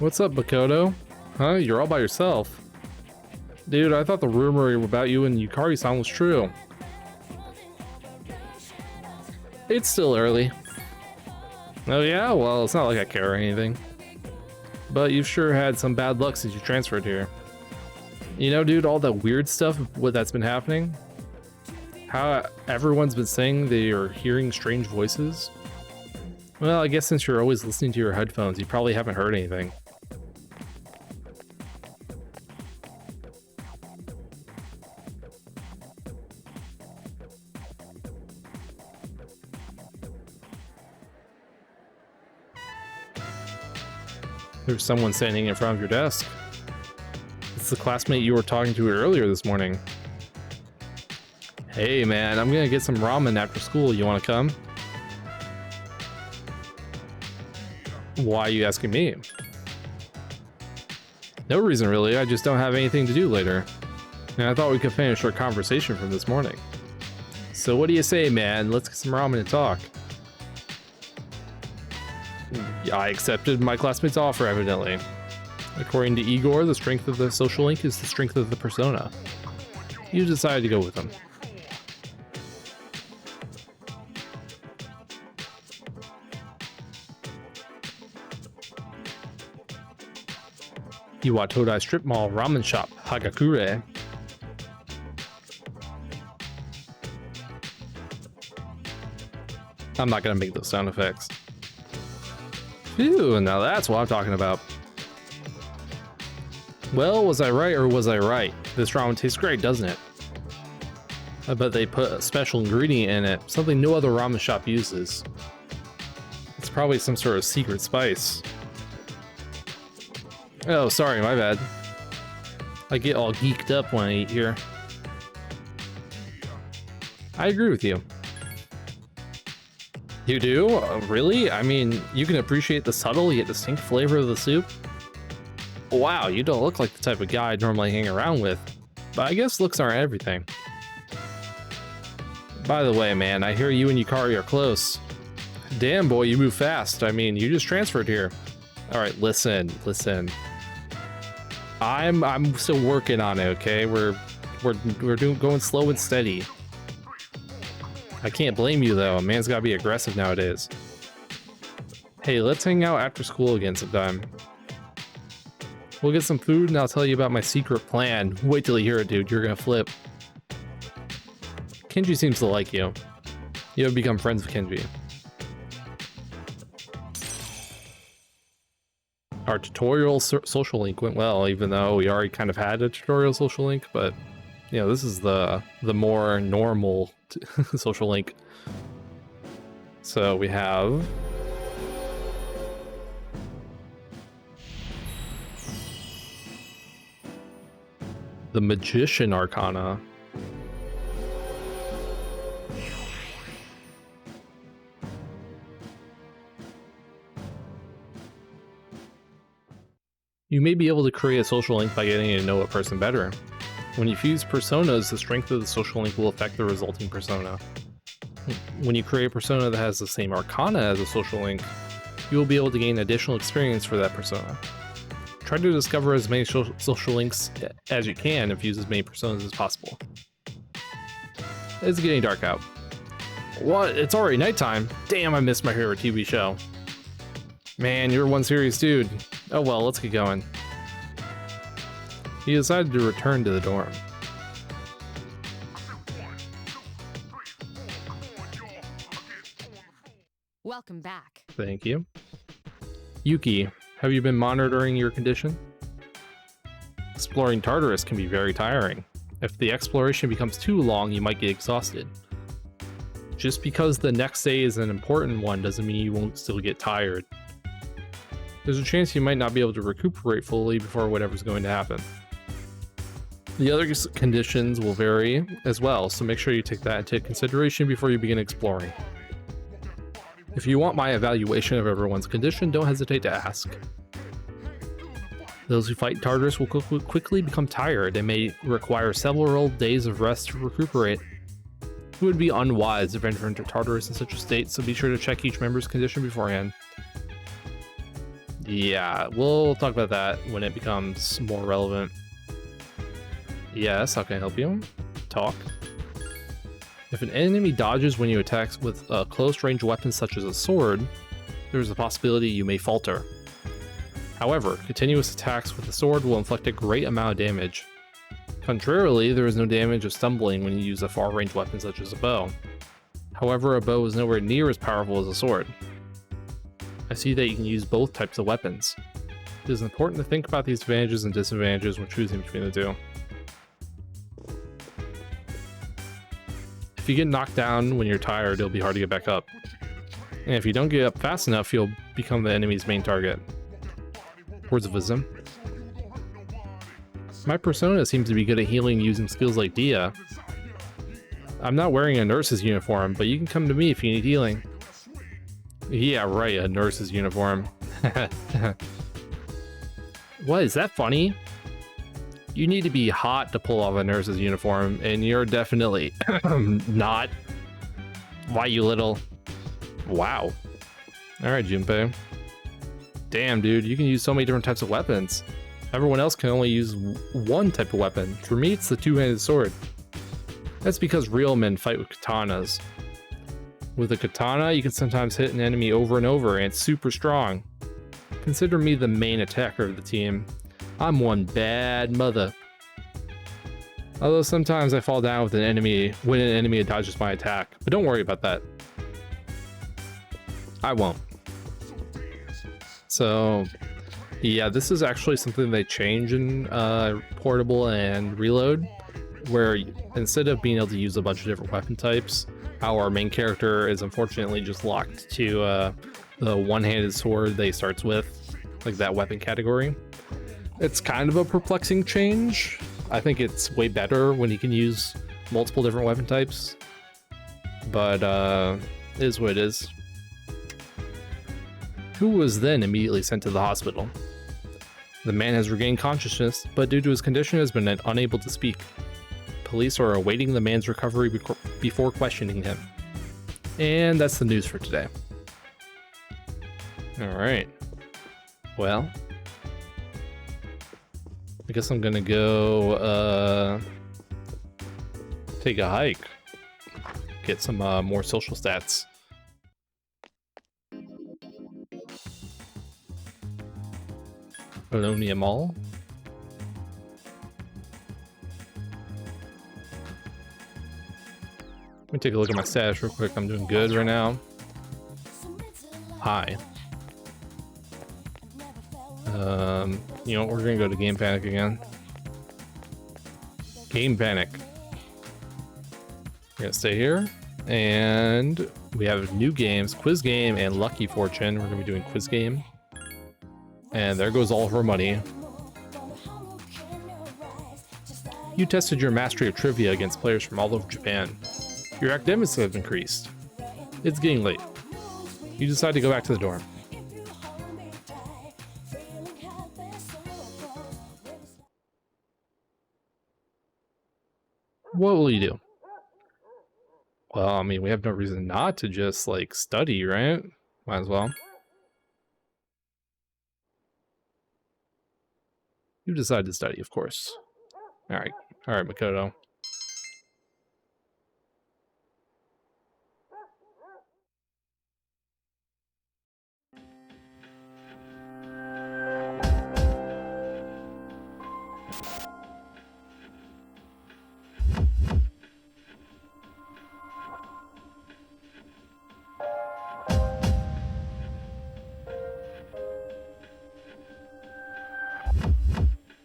What's up, Makoto? Huh? You're all by yourself. Dude, I thought the rumor about you and Yukari-san was true. It's still early. Oh yeah? Well, it's not like I care or anything. But you've sure had some bad luck since you transferred here. You know, dude, all that weird stuff that's been happening? How everyone's been saying they are hearing strange voices? Well, I guess since you're always listening to your headphones, you probably haven't heard anything. There's someone standing in front of your desk. It's the classmate you were talking to earlier this morning. Hey man, I'm gonna get some ramen after school. You wanna come? Why are you asking me? No reason really, I just don't have anything to do later. And I thought we could finish our conversation from this morning. So what do you say, man? Let's get some ramen and talk. I accepted my classmate's offer, evidently. According to Igor, the strength of the social link is the strength of the persona. You decided to go with him. Iwatodai Strip Mall Ramen Shop, Hagakure. I'm not gonna make those sound effects. Phew, now that's what I'm talking about. Well, was I right or was I right? This ramen tastes great, doesn't it? I bet they put a special ingredient in it, something no other ramen shop uses. It's probably some sort of secret spice. Oh, sorry, my bad. I get all geeked up when I eat here. I agree with you. You do? Really? I mean, you can appreciate the subtle yet distinct flavor of the soup? Wow, you don't look like the type of guy I'd normally hang around with. But I guess looks aren't everything. By the way, man, I hear you and Yukari are close. Damn, boy, you move fast. I mean, you just transferred here. Alright, listen. I'm still working on it, okay? We're going slow and steady. I can't blame you though, a man's gotta be aggressive nowadays. Hey, let's hang out after school again sometime. We'll get some food and I'll tell you about my secret plan. Wait till you hear it, dude, you're gonna flip. Kenji seems to like you. You have become friends with Kenji. Our tutorial social link went well, even though we already kind of had a tutorial social link, but you know, this is the more normal social link. So we have the Magician Arcana. You may be able to create a social link by getting to know a person better. When you fuse personas, the strength of the social link will affect the resulting persona. When you create a persona that has the same arcana as a social link, you will be able to gain additional experience for that persona. Try to discover as many social links as you can and fuse as many personas as possible. It's getting dark out. What? It's already nighttime? Damn, I missed my favorite TV show. Man, you're one serious dude. Oh well, let's get going. He decided to return to the dorm. Welcome back. Thank you. Yuki, have you been monitoring your condition? Exploring Tartarus can be very tiring. If the exploration becomes too long, you might get exhausted. Just because the next day is an important one doesn't mean you won't still get tired. There's a chance you might not be able to recuperate fully before whatever's going to happen. The other conditions will vary as well, so make sure you take that into consideration before you begin exploring. If you want my evaluation of everyone's condition, don't hesitate to ask. Those who fight Tartarus will quickly become tired and may require several days of rest to recuperate. It would be unwise to venture into Tartarus in such a state, so be sure to check each member's condition beforehand. Yeah, we'll talk about that when it becomes more relevant. Yes, how can I help you? Talk. If an enemy dodges when you attack with a close range weapon such as a sword, there's a possibility you may falter. However, continuous attacks with the sword will inflict a great amount of damage. Contrarily, there is no damage of stumbling when you use a far-range weapon such as a bow. However, a bow is nowhere near as powerful as a sword. I see that you can use both types of weapons. It is important to think about these advantages and disadvantages when choosing between the two. If you get knocked down when you're tired, it'll be hard to get back up. And if you don't get up fast enough, you'll become the enemy's main target. Words of wisdom. My persona seems to be good at healing using skills like Dia. I'm not wearing a nurse's uniform, but you can come to me if you need healing. Yeah, right, a nurse's uniform. What, is that funny? You need to be hot to pull off a nurse's uniform, and you're definitely not. Why, you little... Wow. Alright, Junpei. Damn, dude, you can use so many different types of weapons. Everyone else can only use one type of weapon. For me, it's the two-handed sword. That's because real men fight with katanas. With a katana, you can sometimes hit an enemy over and over, and it's super strong. Consider me the main attacker of the team. I'm one bad mother. Although sometimes I fall down with an enemy when an enemy dodges my attack, but don't worry about that. I won't. So, yeah, this is actually something they change in Portable and Reload, where instead of being able to use a bunch of different weapon types, our main character is unfortunately just locked to the one-handed sword that he starts with, like that weapon category. It's kind of a perplexing change. I think it's way better when he can use multiple different weapon types, but it is what it is. Who was then immediately sent to the hospital. The man has regained consciousness, but due to his condition has been unable to speak. Police are awaiting the man's recovery before questioning him. And that's the news for today. Alright. Well, I guess I'm gonna go take a hike. Get some more social stats. Bologna Mall. Let me take a look at my status real quick. I'm doing good right now. Hi. You know, we're gonna go to Game Panic again. Game Panic. We're gonna stay here, and we have new games, Quiz Game and Lucky Fortune. We're gonna be doing Quiz Game. And there goes all of our money. You tested your mastery of trivia against players from all over Japan. Your academics have increased. It's getting late. You decide to go back to the dorm. What will you do? Well, I mean, we have no reason not to just, like, study, right? Might as well. You decide to study, of course. Alright, Makoto.